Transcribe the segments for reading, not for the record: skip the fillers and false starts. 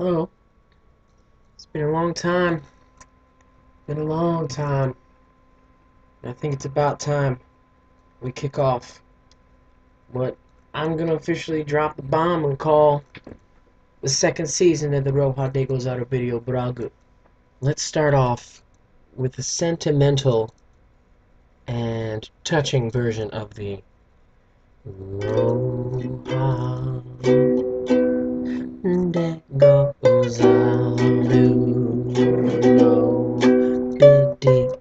Hello. It's been a long time. Been a long time. I think it's about time we kick off. But I'm gonna officially drop the bomb and call the second season of the Roohaa Degozaru Bideo Buroogu. Let's start off with the sentimental and touching version of the Roohaa Degozaru no Bideo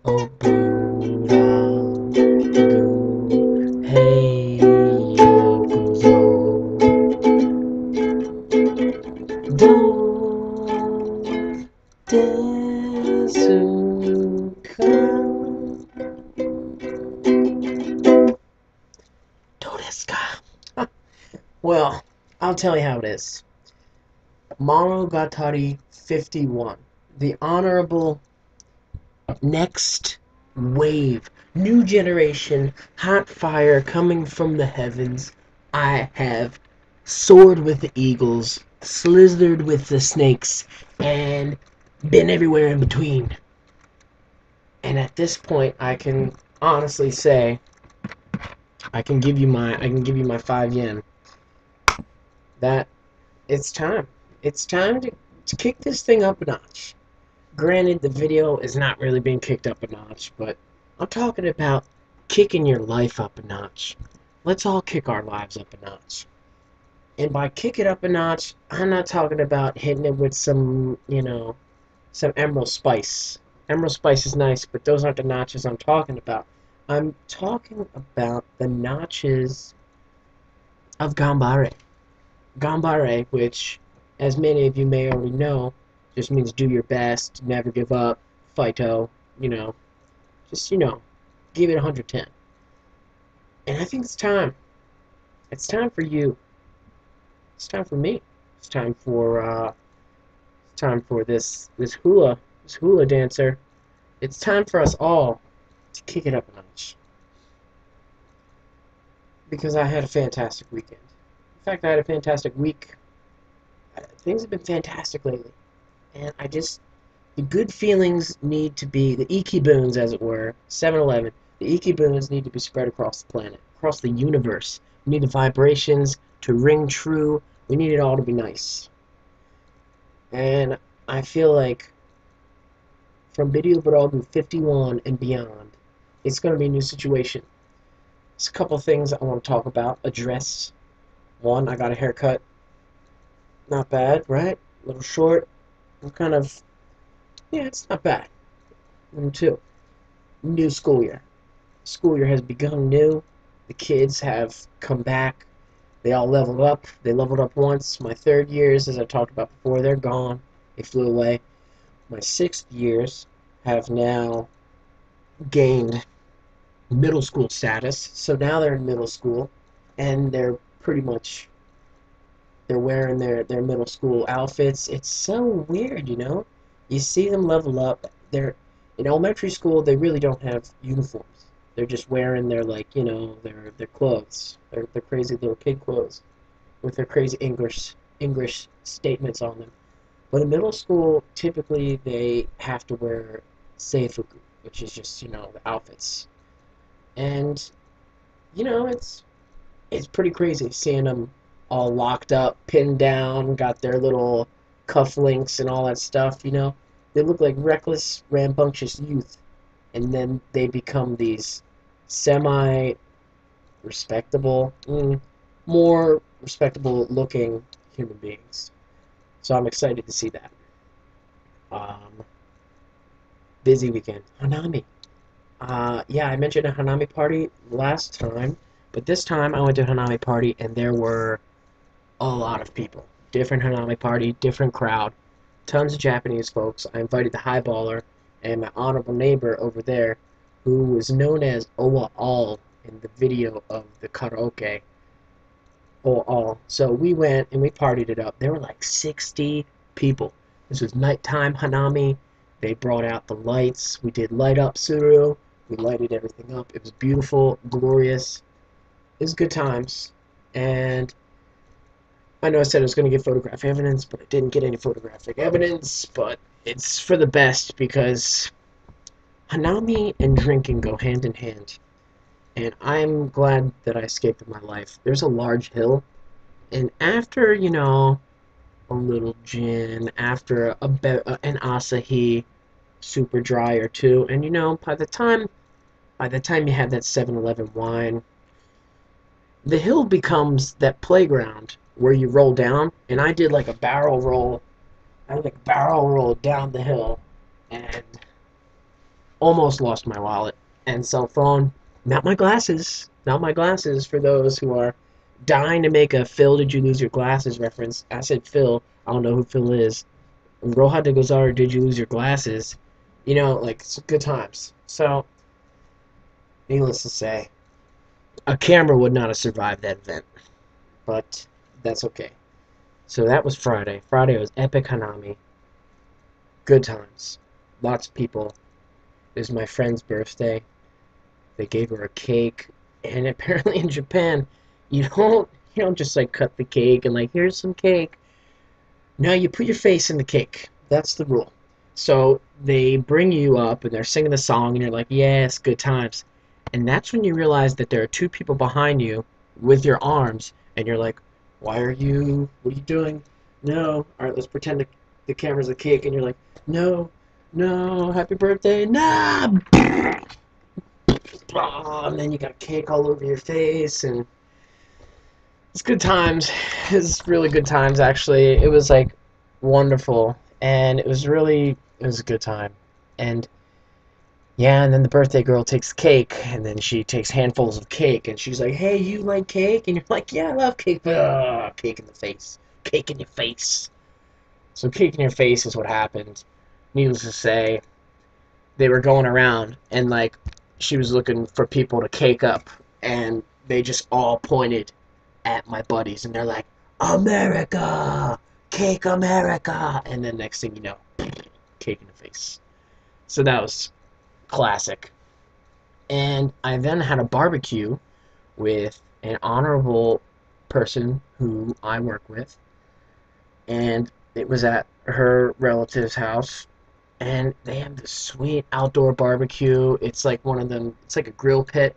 Buroogu. Hey Yokozo do Tezuka do desu ka? Well, I'll tell you how it is. Monogatari 51. The honorable next wave. New generation. Hot fire coming from the heavens. I have soared with the eagles, slithered with the snakes, and been everywhere in between. And at this point, I can honestly say I can give you my 5 yen. That it's time. It's time to kick this thing up a notch. Granted, the video is not really being kicked up a notch, but I'm talking about kicking your life up a notch. Let's all kick our lives up a notch. And by kick it up a notch, I'm not talking about hitting it with some emerald spice. Emerald spice is nice, but those aren't the notches I'm talking about. I'm talking about the notches of Ganbare. Ganbare, which, as many of you may already know, just means do your best, never give up, fighto, just, give it 110. And I think it's time. It's time for you. It's time for me. It's time for this hula dancer. It's time for us all to kick it up a notch. Because I had a fantastic weekend. In fact, I had a fantastic week. Things have been fantastic lately. And the good feelings need to be, the ikiboons, as it were, 7-Eleven, the ikiboons need to be spread across the planet, across the universe. We need the vibrations to ring true. We need it all to be nice. And I feel like from Bideo Buroogu 51 and beyond, it's going to be a new situation. There's a couple things I want to talk about, address. One, I got a haircut. Not bad, right? A little short. Yeah, it's not bad. Number two, new school year. School year has begun new. The kids have come back. They all leveled up. They leveled up once. My third years, as I talked about before, they're gone. They flew away. My sixth years have now gained middle school status. So now they're in middle school, and they're wearing their middle school outfits. It's so weird, You see them level up. They're in elementary school. They really don't have uniforms. They're just wearing their clothes. Their crazy little kid clothes with their crazy English statements on them. But in middle school, typically they have to wear seifuku, which is just the outfits. And it's pretty crazy seeing them all locked up, pinned down, got their little cufflinks and all that stuff. They look like reckless, rambunctious youth, and then they become these semi-respectable, more respectable-looking human beings. So I'm excited to see that. Um, Busy weekend. Hanami. Yeah, I mentioned a Hanami party last time, but this time I went to a Hanami party and there were a lot of people. Different Hanami party, different crowd, tons of Japanese folks. I invited the highballer and my honorable neighbor over there, who was known as Owa All in the video of the karaoke. Owa All. So we went and we partied it up. There were like 60 people. This was nighttime Hanami. They brought out the lights. We did light up Suru. We lighted everything up. It was beautiful, glorious. It was good times. And I know I said I was going to get photographic evidence, but I didn't get any photographic evidence, but it's for the best because Hanami and drinking go hand in hand. And I'm glad that I escaped with my life. There's a large hill, and after, a little gin, after an Asahi super dry or two, and by the time you have that 7-Eleven wine, the hill becomes that playground where you roll down, and I did like a barrel roll. I like barrel rolled down the hill and almost lost my wallet and cell phone. Not my glasses. Not my glasses for those who are dying to make a Phil, did you lose your glasses reference. I said Phil. I don't know who Phil is. Roohaa Degozaru, did you lose your glasses? Like, it's good times. So, needless to say, a camera would not have survived that event. But that's okay. So that was Friday. Friday was Epic Hanami. Good times. Lots of people. It was my friend's birthday. They gave her a cake. And apparently in Japan, you don't just like cut the cake and like, here's some cake. No, you put your face in the cake. That's the rule. So they bring you up and they're singing the song and you're like, yes, good times. And that's when you realize that there are two people behind you with your arms and you're like, what are you doing? No. All right, let's pretend the camera's a cake and you're like, no, no, happy birthday, nah. And then you got cake all over your face and it's good times. It's really good times, actually. It was like wonderful, and it was a good time. And yeah, and then the birthday girl takes cake, and then she takes handfuls of cake, and she's like, "Hey, you like cake?" And you're like, "Yeah, I love cake." But cake in the face, cake in your face. So cake in your face is what happened. Needless to say, they were going around, and like she was looking for people to cake up, and they just all pointed at my buddies, and they're like, America! Cake America! And then next thing you know, cake in the face. So that was classic. And I then had a barbecue with an honorable person who I work with, and it was at her relative's house, and they have this sweet outdoor barbecue. It's like one of them, it's like a grill pit,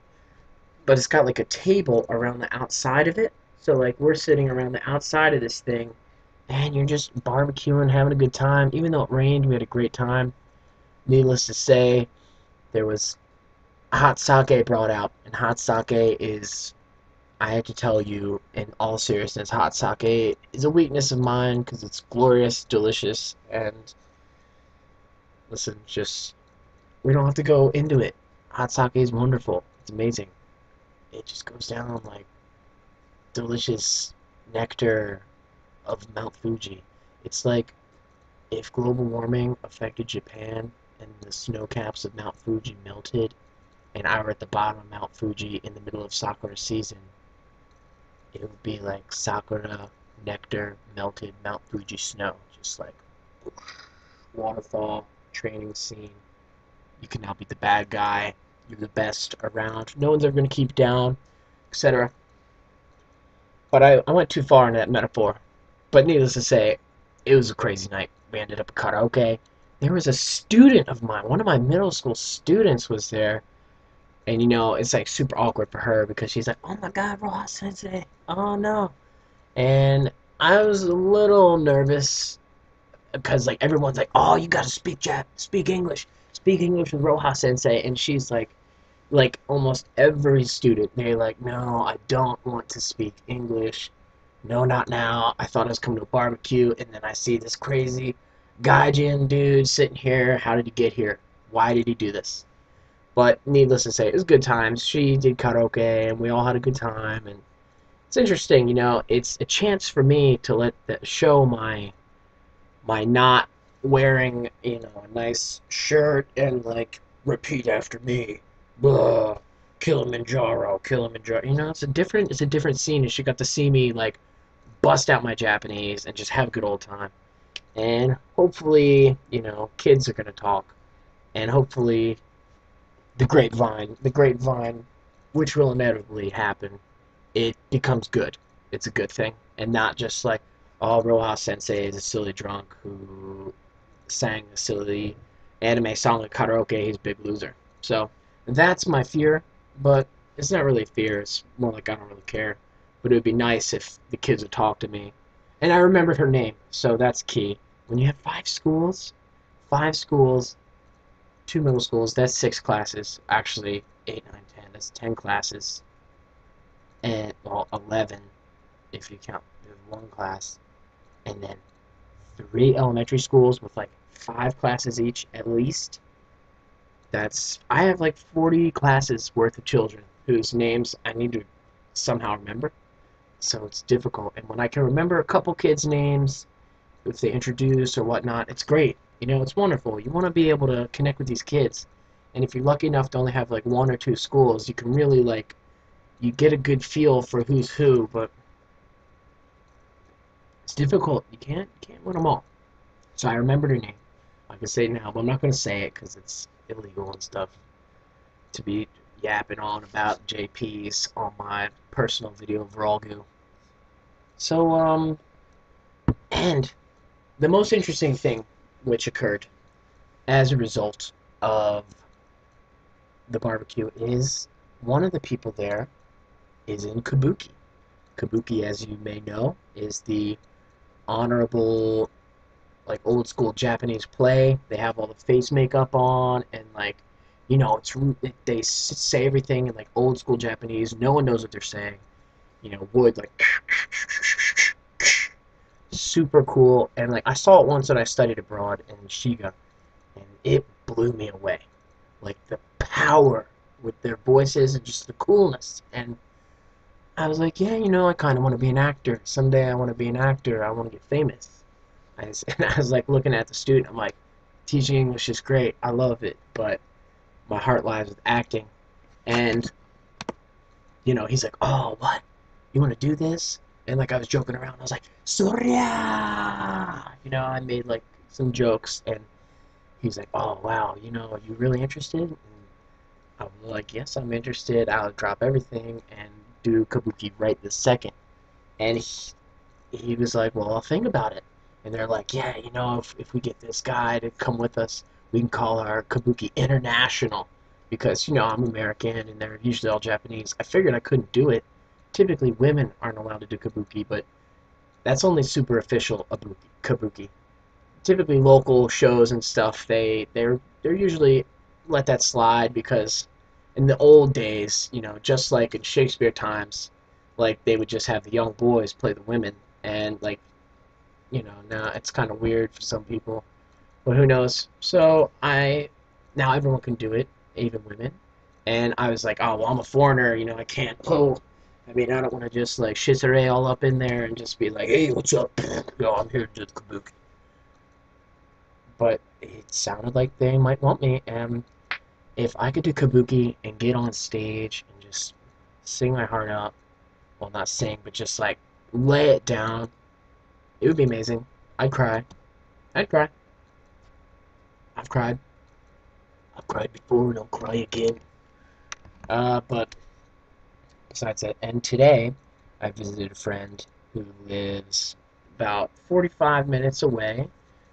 but it's got like a table around the outside of it. So like we're sitting around the outside of this thing, and you're just barbecuing, having a good time. Even though it rained, we had a great time. Needless to say, there was hot sake brought out, and hot sake is, I have to tell you, in all seriousness, hot sake is a weakness of mine because it's glorious, delicious, and listen, just we don't have to go into it. Hot sake is wonderful. It's amazing. It just goes down like delicious nectar of Mount Fuji. It's like if global warming affected Japan and the snow caps of Mount Fuji melted and I were at the bottom of Mount Fuji in the middle of Sakura season, it would be like Sakura nectar melted Mount Fuji snow. Just like waterfall, training scene. You can now be the bad guy. You're the best around. No one's ever going to keep you down, etc. But I went too far in that metaphor. But needless to say, it was a crazy night. We ended up at karaoke. There was a student of mine, one of my middle school students was there. And it's like super awkward for her because she's like, oh my god, Roohaa Sensei. Oh no. And I was a little nervous because like everyone's like, oh, you gotta speak English. Speak English with Roohaa Sensei. And she's like almost every student, they're like, no, I don't want to speak English. No, not now. I thought I was coming to a barbecue, and then I see this crazy gaijin dude sitting here. How did he get here? Why did he do this? But needless to say, it was good times. She did karaoke, and we all had a good time. And it's interesting, it's a chance for me to show my not wearing, a nice shirt and like repeat after me. Blah, Kilimanjaro, Kilimanjaro. It's a different scene, and she got to see me like bust out my Japanese and just have a good old time. And hopefully, kids are gonna talk, and hopefully the grapevine, which will inevitably happen, it becomes good. It's a good thing. and not just like, oh, Roohaa Sensei is a silly drunk who sang a silly anime song at karaoke. He's a big loser. So that's my fear, but it's not really fear. It's more like I don't really care. But it would be nice if the kids would talk to me. And I remembered her name, so that's key. When you have five schools, two middle schools, that's six classes. Actually, 8, 9, 10. That's 10 classes. And, well, 11 if you count one class. And then 3 elementary schools with like 5 classes each at least. I have like 40 classes worth of children whose names I need to somehow remember. So it's difficult. And when I can remember a couple kids' names, if they introduce or whatnot, it's great. It's wonderful. You want to be able to connect with these kids. And if you're lucky enough to only have like 1 or 2 schools, you can really like, you get a good feel for who's who, but it's difficult. You can't win them all. So I remembered her name. I can say it now, but I'm not going to say it because it's illegal and stuff to be yapping on about JPs on my personal video Buroogu. So, and the most interesting thing which occurred as a result of the barbecue is one of the people there is in Kabuki. Kabuki, as you may know, is the honorable, like, old school Japanese play. They have all the face makeup on, and like, they say everything in like old school Japanese. No one knows what they're saying. Wood like super cool. And like I saw it once when I studied abroad in Shiga, and it blew me away. Like the power with their voices and just the coolness. And I was like, yeah, I kind of want to be an actor. Someday I want to be an actor. I want to get famous. And I was like looking at the student. I'm like, teaching English is great. I love it. But my heart lies with acting. And, he's like, oh, what? You want to do this? And like I was joking around. I was like, Surya! I made like some jokes. And he's like, oh, wow, are you really interested? And I was like, yes, I'm interested. I'll drop everything and do Kabuki right this second. And he was like, well, I'll think about it. And they're like, yeah, if we get this guy to come with us, we can call our Kabuki International. Because, I'm American and they're usually all Japanese. I figured I couldn't do it. Typically, women aren't allowed to do Kabuki, but that's only super official Kabuki. Typically, local shows and stuff, they're usually let that slide because in the old days, just like in Shakespeare times, like they would just have the young boys play the women, and like, now it's kind of weird for some people, but who knows? So now everyone can do it, even women, and I was like, oh well, I'm a foreigner, I can't. Oh, I mean, I don't want to just like shizure all up in there and just be like, hey, what's up? I'm here to do the kabuki. But it sounded like they might want me, and if I could do kabuki and get on stage and just sing my heart out, well, not sing, but just like lay it down, it would be amazing. I'd cry. I'd cry. I've cried. I've cried before and I'll cry again. But besides that, and today I visited a friend who lives about 45 minutes away.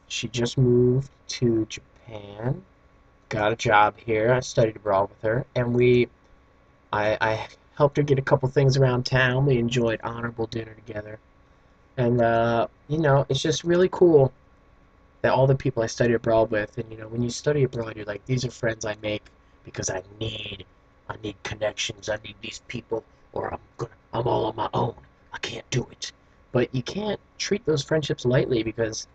She just moved to Japan, got a job here. I studied abroad with her, and I helped her get a couple things around town. We enjoyed honorable dinner together. And, it's just really cool that all the people I study abroad with, and, when you study abroad, you're like, these are friends I make because I need connections. I need these people, or I'm all on my own. I can't do it. But you can't treat those friendships lightly because,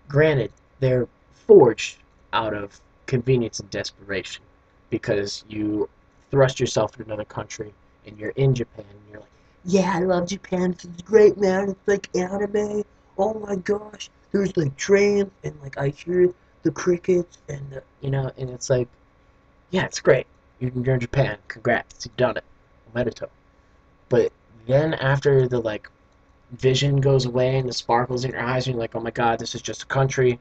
granted, they're forged out of convenience and desperation because you thrust yourself into another country and you're in Japan and you're like, yeah, I love Japan. It's great, man. It's like anime. Oh my gosh. There's like trains and like I hear the crickets and and it's like, yeah, it's great. You're in Japan. Congrats. You've done it. Omerito. But then after the like vision goes away and the sparkles in your eyes and you're like, oh my god, this is just a country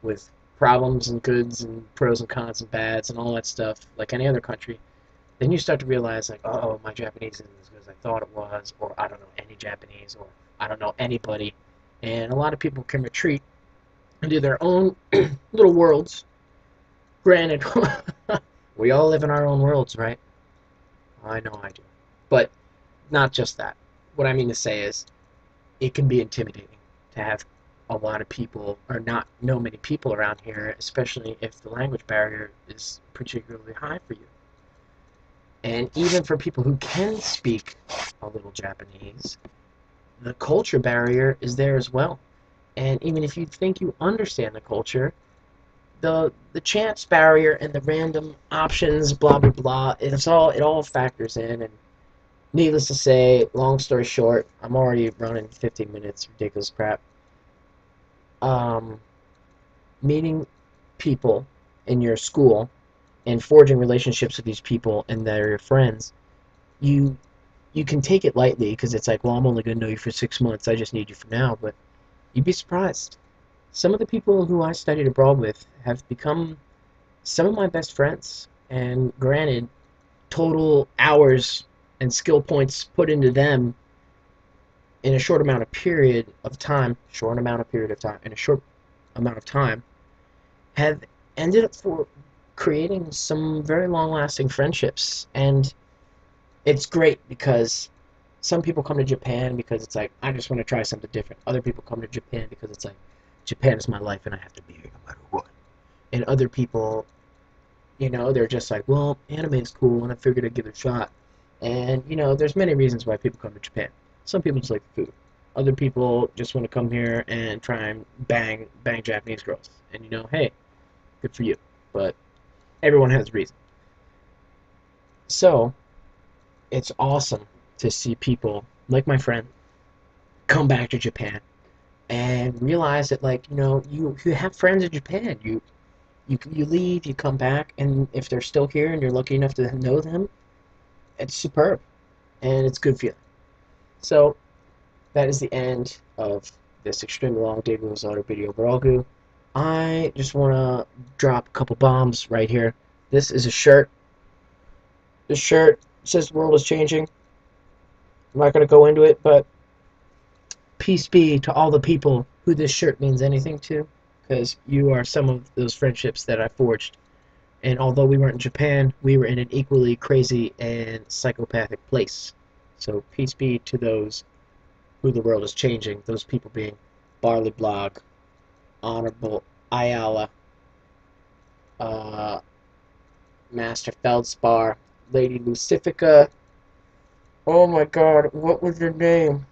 with problems and goods and pros and cons and bads and all that stuff like any other country, then you start to realize like, oh, my Japanese isn't as good as I thought it was, or I don't know any Japanese, or I don't know anybody. And a lot of people can retreat into their own little worlds. Granted, we all live in our own worlds, right? I know I do. But not just that. What I mean to say is, it can be intimidating to have a lot of people, or not know many people around here, especially if the language barrier is particularly high for you. And even for people who can speak a little Japanese, the culture barrier is there as well. And even if you think you understand the culture, the chance barrier and the random options, blah blah blah, it all factors in. And needless to say, long story short, I'm already running 15 minutes, ridiculous crap. Um, Meeting people in your school and forging relationships with these people and they're your friends, you you can take it lightly because it's like, well, I'm only going to know you for 6 months. I just need you for now. But you'd be surprised. Some of the people who I studied abroad with have become some of my best friends. And granted, total hours and skill points put into them in a short amount of period of time, in a short amount of time, have ended up for creating some very long-lasting friendships. And it's great because some people come to Japan because it's like, I just want to try something different. Other people come to Japan because it's like, Japan is my life and I have to be here no matter what. And other people, they're just like, well, anime is cool and I figured I'd give it a shot. And, there's many reasons why people come to Japan. Some people just like the food. Other people just want to come here and try and bang Japanese girls. And, hey, good for you. But everyone has a reason. So, it's awesome to see people like my friend come back to Japan and realize that, like, you have friends in Japan. You leave, you come back, and if they're still here and you're lucky enough to know them, it's superb and it's good feeling. So that is the end of this extremely long Degozaru Bideo Buroogu. I just want to drop a couple bombs right here. This is a shirt. This shirt says the world is changing. I'm not going to go into it, but peace be to all the people who this shirt means anything to, because you are some of those friendships that I forged. And although we weren't in Japan, we were in an equally crazy and psychopathic place. So peace be to those who the world is changing, those people being Barley Blog, Honorable Ayala, Master Feldspar, Lady Lucifica. Oh my god, what was your name?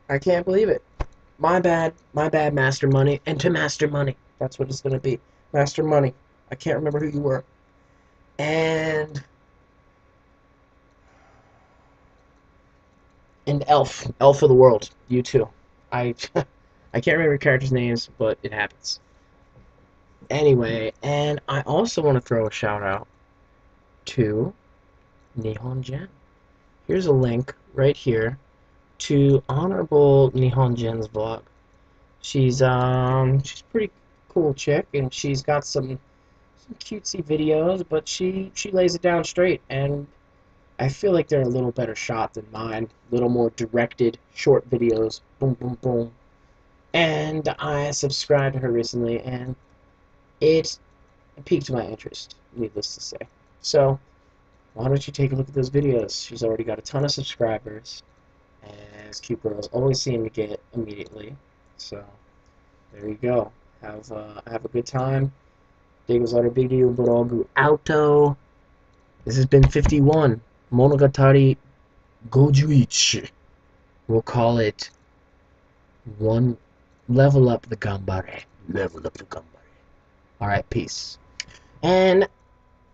I can't believe it. My bad, Master Money, and to Master Money. That's what it's gonna be. Master Money. I can't remember who you were. And Elf of the World. You too. I I can't remember characters' names, but it happens. Anyway, and I also want to throw a shout out to Nihon Gen. Here's a link right here to Honorable Nihon Gen's vlog. She's a pretty cool chick, and she's got some cutesy videos, but she lays it down straight, and I feel like they're a little better shot than mine. A little more directed, short videos. Boom, boom, boom. And I subscribed to her recently, and it piqued my interest, needless to say. So, why don't you take a look at those videos? She's already got a ton of subscribers, as cute girls always seem to get immediately. So, there you go. Have a good time. Degozaru Bideo Buroogu Auto. This has been 51. Monogatari 51. We'll call it one. Level up the Ganbare. Level up the Ganbare. Alright, peace. And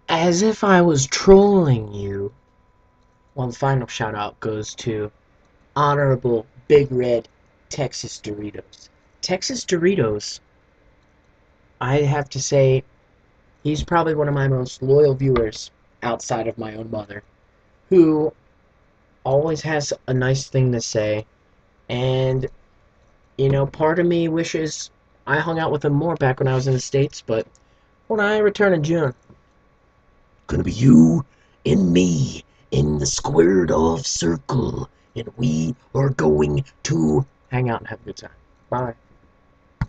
as if I was trolling you, well, the final shout out goes to Honorable Big Red Texas Doritos. Texas Doritos, I have to say, he's probably one of my most loyal viewers outside of my own mother, who always has a nice thing to say. And part of me wishes I hung out with him more back when I was in the States, but when I return in June, gonna be you and me in the squared off circle and we are going to hang out and have a good time. Bye.